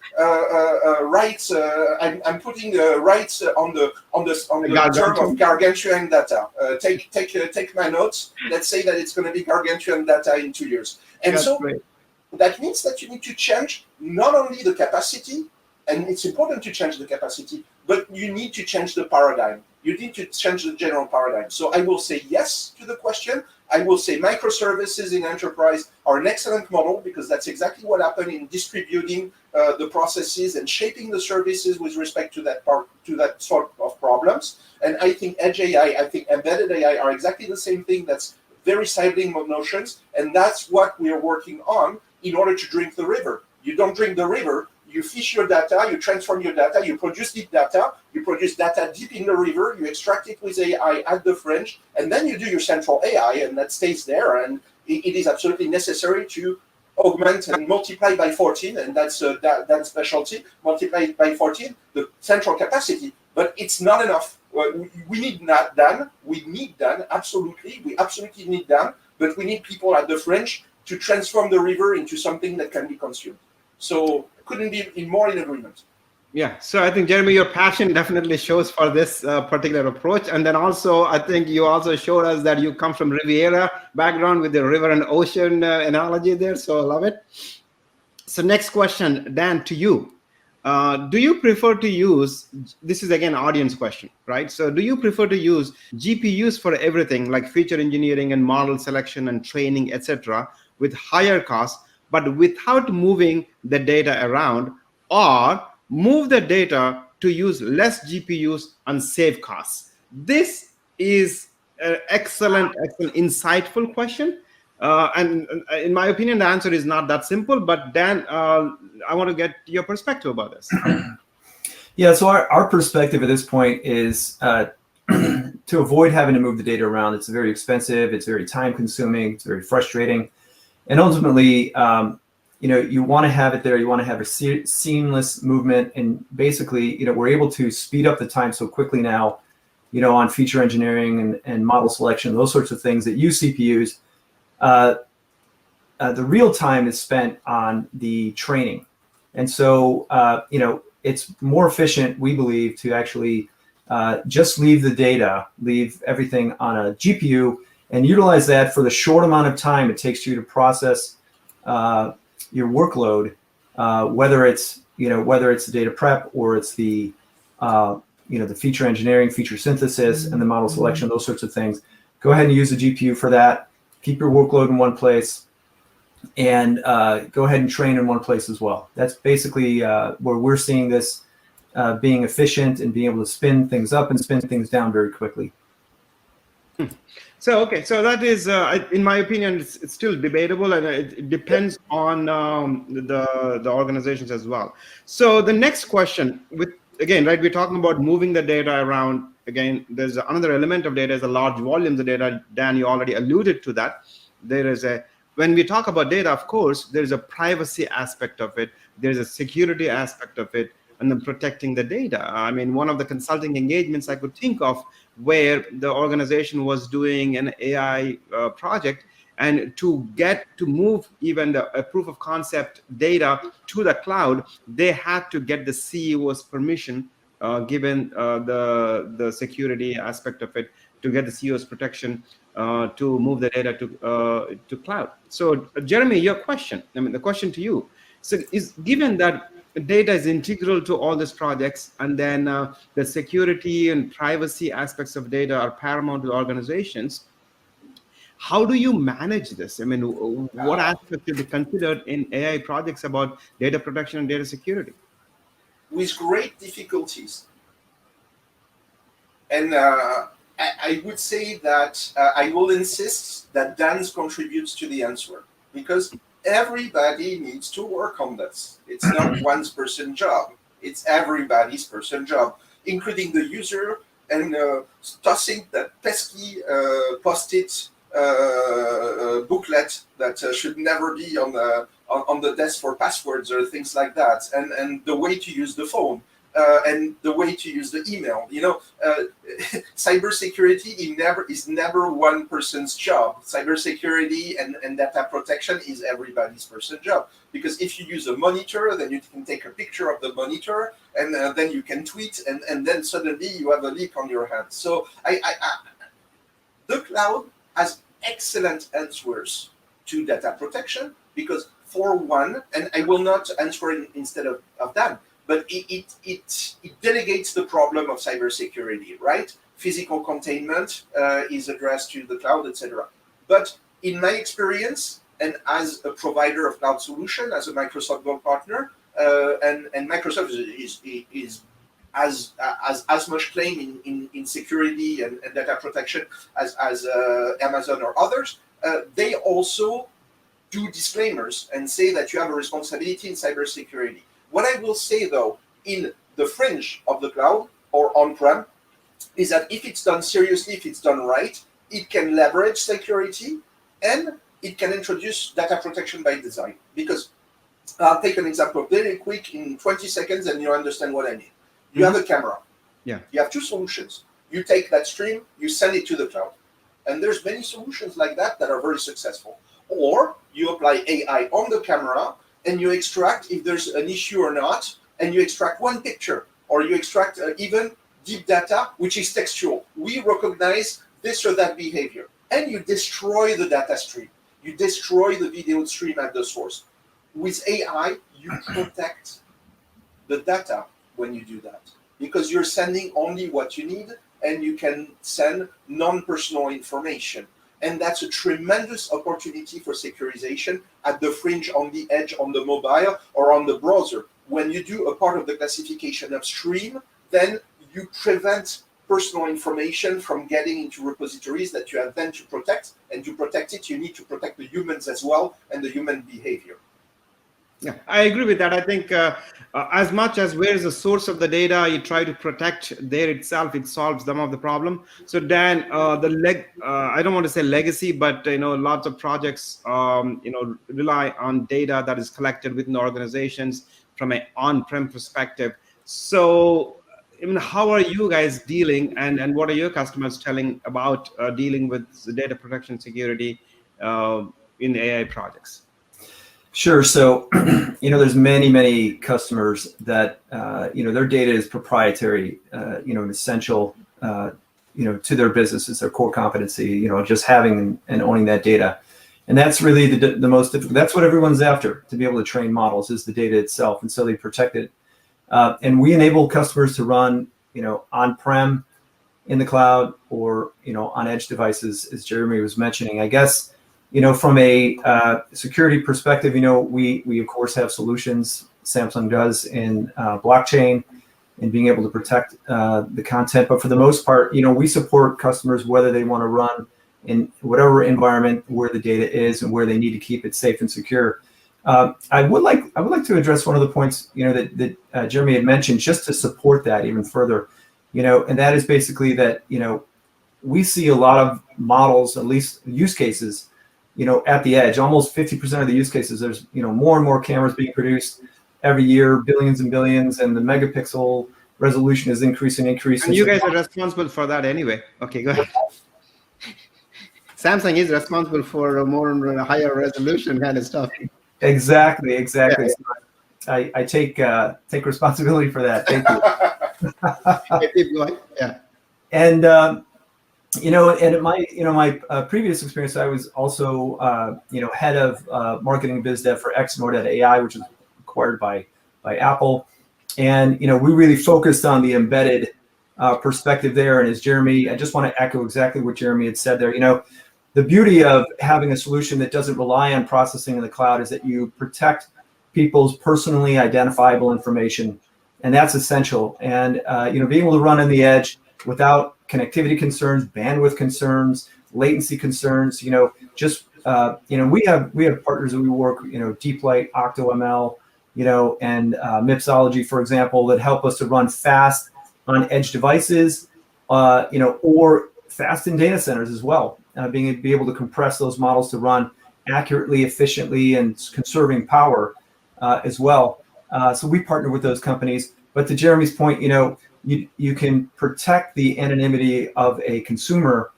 rights. I'm putting rights on the term of gargantuan data. Take my notes. Let's say that it's going to be gargantuan data in 2 years. And that's so great. That means that you need to change not only the capacity, and it's important to change the capacity, but you need to change the paradigm. You need to change the general paradigm. So I will say yes to the question. I will say microservices in enterprise are an excellent model because that's exactly what happened in distributing the processes and shaping the services with respect to that sort of problems. And I think edge AI, I think embedded AI are exactly the same thing. That's very sibling notions, and that's what we are working on in order to drink the river. You don't drink the river. You fish your data, you transform your data, you produce deep data, you produce data deep in the river, you extract it with AI at the fringe, and then you do your central AI, and that stays there. And it is absolutely necessary to augment and multiply by 14, and that's that specialty, multiply by 14, the central capacity. But it's not enough. We need Dan. We need Dan, absolutely. We absolutely need Dan, but we need people at the fringe to transform the river into something that can be consumed. So couldn't be more in agreement. Yeah, so I think, Jeremy, your passion definitely shows for this particular approach. And then also, I think you also showed us that you come from Riviera background with the river and ocean analogy there. So I love it. So next question, Dan, to you. Do you prefer to use, this is again audience question, right? So do you prefer to use GPUs for everything like feature engineering and model selection and training, etc., with higher costs, but without moving the data around, or move the data to use less GPUs and save costs? This is an excellent, insightful question. And in my opinion, the answer is not that simple. But Dan, I want to get your perspective about this. Yeah, so our perspective at this point is to avoid having to move the data around. It's very expensive, it's very time consuming, it's very frustrating. And ultimately, you want to have it there, you want to have a seamless movement. And basically, we're able to speed up the time so quickly now, on feature engineering and model selection, those sorts of things that use CPUs. The real time is spent on the training. And so, it's more efficient, we believe, to actually just leave the data, leave everything on a GPU, and utilize that for the short amount of time it takes you to process your workload, whether it's the data prep or it's the the feature engineering, feature synthesis, and the model selection, those sorts of things. Go ahead and use the GPU for that. Keep your workload in one place, and go ahead and train in one place as well. That's basically where we're seeing this being efficient and being able to spin things up and spin things down very quickly. So that is, in my opinion, it's still debatable, and it depends on the organizations as well. So the next question, we're talking about moving the data around. Again, there's another element of data is the large volumes of data. Dan, you already alluded to that. When we talk about data, of course, there's a privacy aspect of it. There's a security aspect of it, and then protecting the data. I mean, one of the consulting engagements I could think of where the organization was doing an AI project, and to move even a proof of concept data to the cloud, they had to get the CEO's permission, given the security aspect of it, to get the CEO's protection to move the data to cloud. So, Jeremy, your question. The question to you. So, is given that data is integral to all these projects, and then the security and privacy aspects of data are paramount to organizations, how do you manage this? What aspects should be considered in AI projects about data protection and data security? With great difficulties. And I would say that I will insist that Dan contributes to the answer, because everybody needs to work on this. It's not one person's job. It's everybody's person's job, including the user, and tossing that pesky post-it booklet that should never be on the desk for passwords or things like that, and the way to use the phone. And the way to use the email, cybersecurity is never one person's job. Cybersecurity and data protection is everybody's person's job. Because if you use a monitor, then you can take a picture of the monitor, and then you can tweet, and then suddenly you have a leak on your hands. So the cloud has excellent answers to data protection, because for one, and I will not answer instead of Dan, but it delegates the problem of cybersecurity, right? Physical containment is addressed to the cloud, etc. But in my experience, and as a provider of cloud solution, as a Microsoft Gold partner, and Microsoft is as much claim in security and data protection as Amazon or others, they also do disclaimers and say that you have a responsibility in cybersecurity. What I will say, though, in the fringe of the cloud or on-prem, is that if it's done seriously, if it's done right, it can leverage security, and it can introduce data protection by design. Because I'll take an example very quick in 20 seconds, and you understand what I mean. You have a camera. Yeah. You have two solutions. You take that stream, you send it to the cloud. And there's many solutions like that are very successful. Or you apply AI on the camera, and you extract if there's an issue or not, and you extract one picture, or you extract even deep data, which is textual. We recognize this or that behavior, and you destroy the data stream. You destroy the video stream at the source. With AI, you protect the data when you do that, because you're sending only what you need, and you can send non-personal information. And that's a tremendous opportunity for securization at the fringe, on the edge, on the mobile, or on the browser. When you do a part of the classification upstream, then you prevent personal information from getting into repositories that you have then to protect. And to protect it, you need to protect the humans as well and the human behavior. Yeah, I agree with that. I think as much as where is the source of the data, you try to protect there itself, it solves some of the problem. So Dan, I don't want to say legacy, but lots of projects rely on data that is collected within the organizations from an on-prem perspective. So I mean, how are you guys dealing, and what are your customers telling about dealing with the data protection security in AI projects? Sure. So, there's many customers that, their data is proprietary, and essential, to their business. It's their core competency, just having and owning that data. And that's really the most difficult. That's what everyone's after, to be able to train models, is the data itself. And so they protect it. And we enable customers to run, on-prem, in the cloud, or, on edge devices, as Jeremy was mentioning. I guess, from a security perspective, we of course have solutions, Samsung does, in blockchain, and being able to protect the content. But for the most part, we support customers whether they want to run in whatever environment where the data is and where they need to keep it safe and secure. I would like to address one of the points that Jeremy had mentioned, just to support that even further, and that is basically that we see a lot of models, at least use cases, at the edge. Almost 50% of the use cases, there's more and more cameras being produced every year, billions and billions, and the megapixel resolution is increasing. And you guys are responsible for that anyway. Okay, go ahead. Samsung is responsible for a more higher resolution kind of stuff. Exactly. Yeah. So I take responsibility for that. Thank you. Keep going. Yeah. And and in my previous experience, I was also head of marketing biz dev for Xnord.ai, which was acquired by Apple, and we really focused on the embedded perspective there. And as Jeremy, I just want to echo exactly what Jeremy had said there. The beauty of having a solution that doesn't rely on processing in the cloud is that you protect people's personally identifiable information, and that's essential. And being able to run on the edge without connectivity concerns, bandwidth concerns, latency concerns, we have partners that we work, DeepLight, OctoML, and Mipsology, for example, that help us to run fast on edge devices, or fast in data centers as well, be able to compress those models to run accurately, efficiently, and conserving power as well. So we partner with those companies. But to Jeremy's point, you can protect the anonymity of a consumer.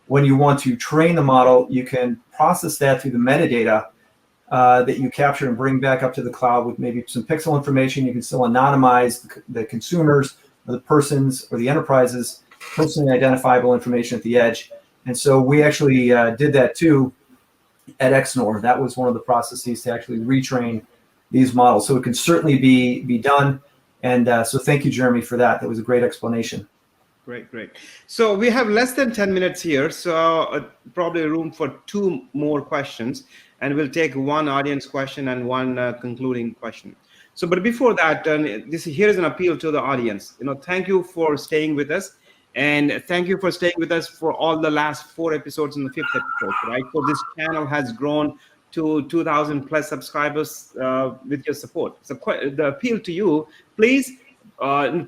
When you want to train the model, you can process that through the metadata that you capture and bring back up to the cloud with maybe some pixel information. You can still anonymize the consumers or the persons or the enterprises' personally identifiable information at the edge. And so we actually did that too at Xnord. That was one of the processes to actually retrain these models. So it can certainly be done. And so thank you, Jeremy, for that. That was a great explanation. Great. So we have less than 10 minutes here, so probably room for 2 more questions, and we'll take one audience question and one concluding question. So, but before that, here is an appeal to the audience. Thank you for staying with us, and thank you for staying with us for all the last 4 episodes and the 5th episode, right? So this channel has grown to 2,000 plus subscribers with your support. So the appeal to you, please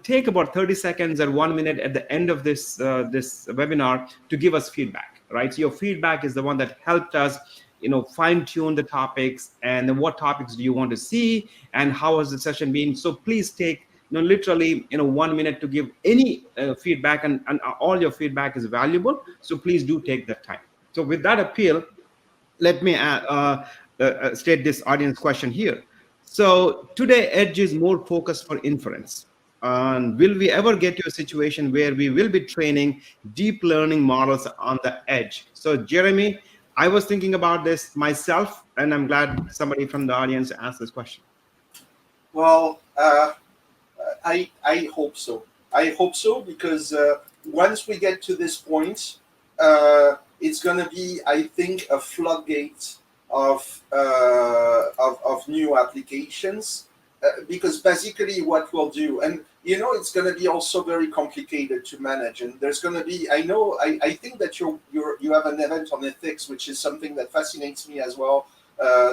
take about 30 seconds or 1 minute at the end of this webinar to give us feedback, right? So your feedback is the one that helped us, fine tune the topics, and then what topics do you want to see, and how has the session been? So please take literally 1 minute to give any feedback, and all your feedback is valuable. So please do take that time. So with that appeal, let me state this audience question here. So today, Edge is more focused for inference. And will we ever get to a situation where we will be training deep learning models on the edge? So Jeremy, I was thinking about this myself, and I'm glad somebody from the audience asked this question. Well, I hope so. I hope so, because once we get to this point, it's going to be, I think, a floodgate of new applications. because basically what we'll do, and it's going to be also very complicated to manage, and there's going to be, I think that you have an event on ethics, which is something that fascinates me as well,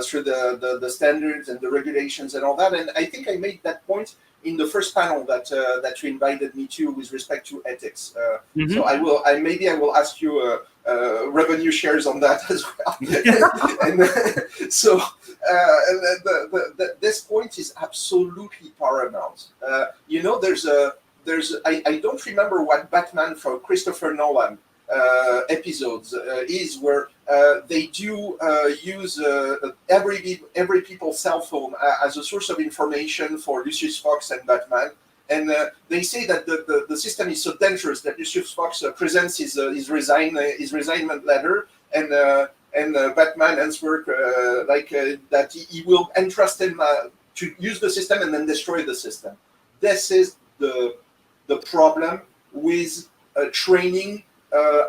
through the standards and the regulations and all that, and I think I made that point in the first panel that you invited me to with respect to ethics. So I will ask you revenue shares on that as well. And so this point is absolutely paramount. I don't remember what Batman for Christopher Nolan episodes is where they do use every people's cell phone as a source of information for Lucius Fox and Batman. And they say that the system is so dangerous that Lucius Fox presents his resignment letter, and Batman answers that he will entrust him to use the system and then destroy the system. This is the problem with training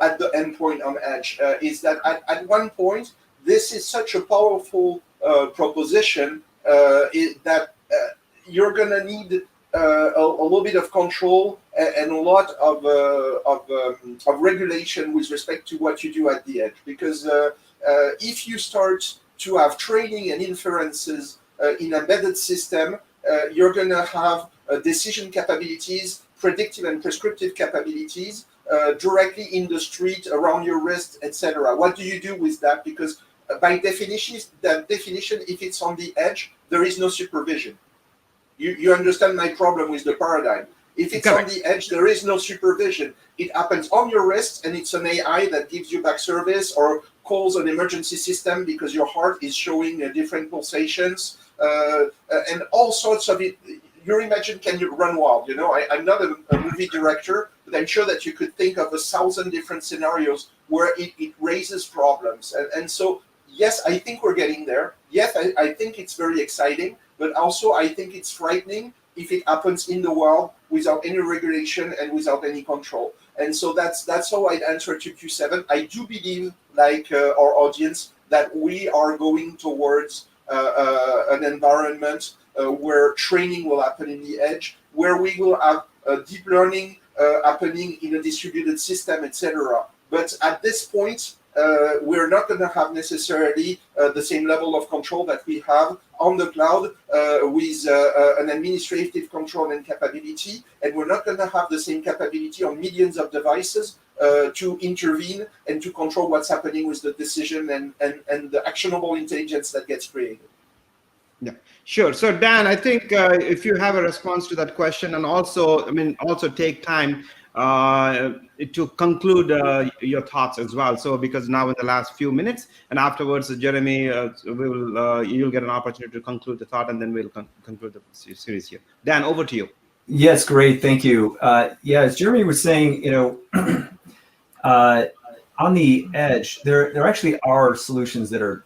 at the endpoint on edge, is that at one point, this is such a powerful proposition that you're going to need a little bit of control and a lot of regulation with respect to what you do at the edge. Because if you start to have training and inferences in embedded system, you're going to have decision capabilities, predictive and prescriptive capabilities, directly in the street, around your wrist, etc. What do you do with that? Because by definition, if it's on the edge, there is no supervision. You understand my problem with the paradigm. If it's on the edge, there is no supervision. It happens on your wrist, and it's an AI that gives you back service or calls an emergency system because your heart is showing different pulsations, and all sorts of it. Your imagine can you run wild? I'm not a movie director, but I'm sure that you could think of 1,000 different scenarios where it raises problems. And so, yes, I think we're getting there. Yes, I think it's very exciting, but also I think it's frightening if it happens in the world without any regulation and without any control. And so that's how I'd answer to Q7. I do believe, like our audience, that we are going towards an environment where training will happen in the edge, where we will have deep learning happening in a distributed system, etc. But at this point, we're not going to have necessarily the same level of control that we have on the cloud with an administrative control and capability, and we're not going to have the same capability on millions of devices to intervene and to control what's happening with the decision and the actionable intelligence that gets created. Yeah, sure. So Dan, I think if you have a response to that question, and also take time to conclude your thoughts as well. So because now in the last few minutes, and afterwards, Jeremy, you'll get an opportunity to conclude the thought, and then we'll conclude the series here. Dan, over to you. Yes, great, thank you. As Jeremy was saying, on the edge, there actually are solutions that are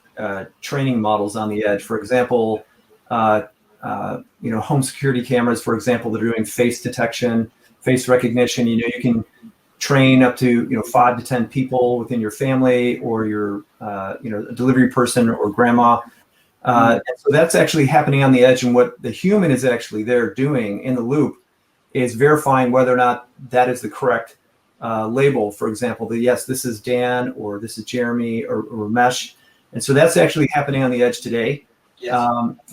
training models on the edge. For example, home security cameras, for example, that are doing face detection, face recognition. You can train up to 5 to 10 people within your family, or your a delivery person or grandma. And so that's actually happening on the edge. And what the human is actually there doing in the loop is verifying whether or not that is the correct label. For example, yes, this is Dan, or this is Jeremy, or Ramesh. And so that's actually happening on the edge today. Yes.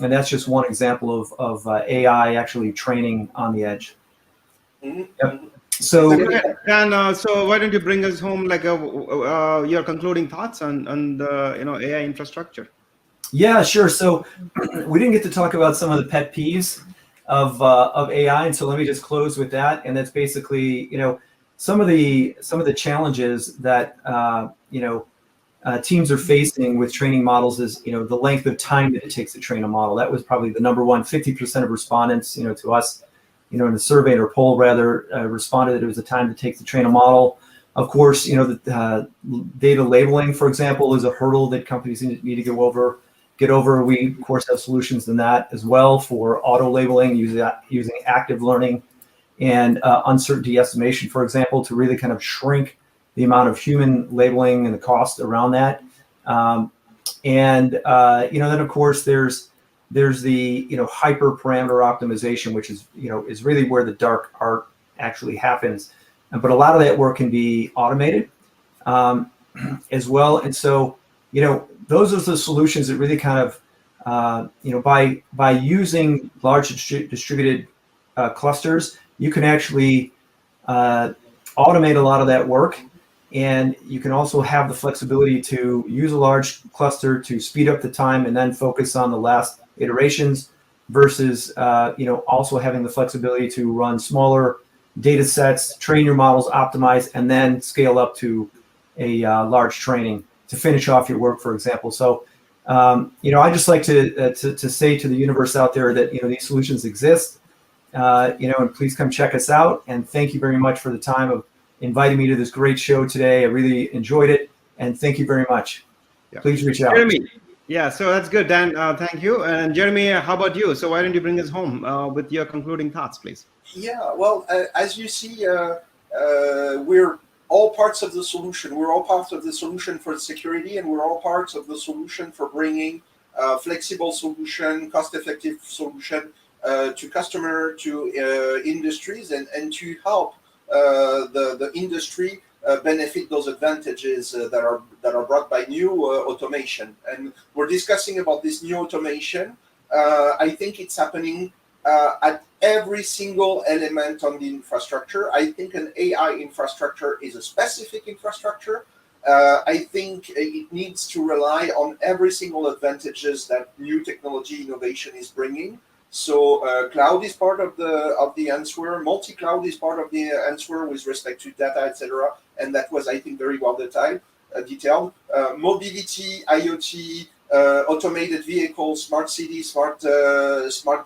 And that's just one example of AI actually training on the edge. Mm-hmm. Yep. So, Dan, so why don't you bring us home your concluding thoughts on the AI infrastructure? Yeah, sure. So we didn't get to talk about some of the pet peeves of AI, and so let me just close with that. And that's basically some of the challenges that teams are facing with training models is the length of time that it takes to train a model. That was probably the number one. 50% of respondents to us in the survey or poll rather responded that it was the time it takes to train a model. Of course, the data labeling, for example, is a hurdle that companies need to get over. We of course have solutions in that as well for auto labeling using active learning and uncertainty estimation, for example, to really kind of shrink the amount of human labeling and the cost around that. Then of course there's there's the hyper parameter optimization, which is is really where the dark art actually happens. But a lot of that work can be automated as well. And so those are the solutions that really kind of by using large distributed clusters, you can actually automate a lot of that work. And you can also have the flexibility to use a large cluster to speed up the time and then focus on the last iterations versus, also having the flexibility to run smaller data sets, train your models, optimize, and then scale up to a large training to finish off your work, for example. So, I just like to say to the universe out there that, these solutions exist, and please come check us out. And thank you very much for the time of inviting me to this great show today. I really enjoyed it, and thank you very much. Yeah. Please reach out. Jeremy. Yeah, so that's good, Dan. Thank you. And Jeremy, how about you? So why don't you bring us home with your concluding thoughts, please? Yeah, well, as you see, we're all parts of the solution. We're all parts of the solution for security, and we're all parts of the solution for bringing flexible solution, cost-effective solution to customer, to industries, and to help the industry benefit those advantages that are brought by new automation. And we're discussing about this new automation. I think it's happening at every single element on the infrastructure. I think an AI infrastructure is a specific infrastructure. I think it needs to rely on every single advantages that new technology innovation is bringing. So cloud is part of the answer. Multi-cloud is part of the answer with respect to data, etc. And that was, I think, very well detailed. Mobility, IoT, automated vehicles, smart cities, smart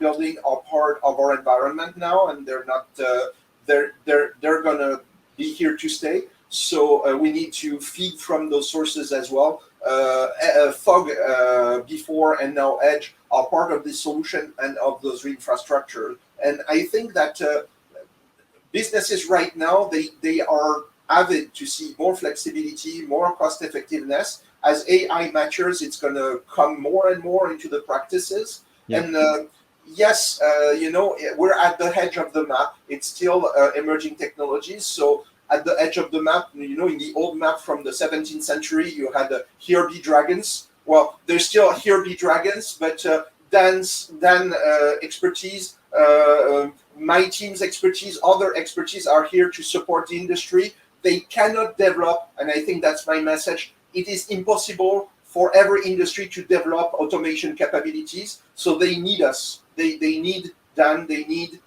building are part of our environment now, and they're not. They're gonna be here to stay. So we need to feed from those sources as well. Fog before and now edge are part of the solution and of those infrastructure. And I think that businesses right now, they are avid to see more flexibility, more cost effectiveness. As AI matures, it's going to come more and more into the practices. Yeah. And yes, we're at the edge of the map. It's still emerging technologies. So at the edge of the map, in the old map from the 17th century, you had here be dragons. Well, there's still here be dragons, but Dan's expertise, my team's expertise, other expertise are here to support the industry. They cannot develop, and I think that's my message, it is impossible for every industry to develop automation capabilities, so they need us. They need Dan, they need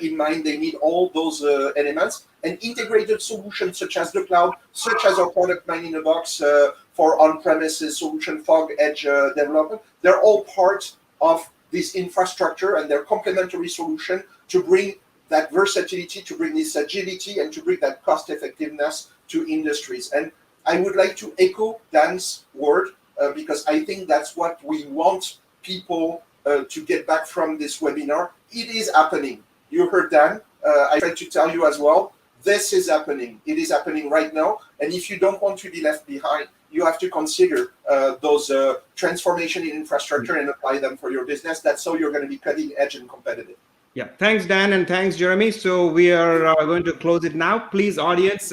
in mind, they need all those elements. And integrated solutions such as the cloud, such as our product Mind in a Box for on-premises solution, fog, edge development, they're all part of this infrastructure, and they're complementary solution to bring that versatility, to bring this agility, and to bring that cost effectiveness to industries. And I would like to echo Dan's word because I think that's what we want people to get back from this webinar. It is happening. You heard Dan. I tried to tell you as well. This is happening. It is happening right now. And if you don't want to be left behind, you have to consider those transformation in infrastructure and apply them for your business. That's how you're going to be cutting edge and competitive. Yeah, thanks, Dan, and thanks, Jeremy. So we are going to close it now. Please, audience,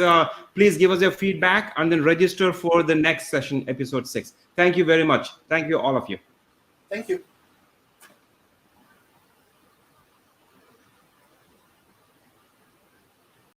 please give us your feedback and then register for the next session, episode 6. Thank you very much. Thank you, all of you. Thank you.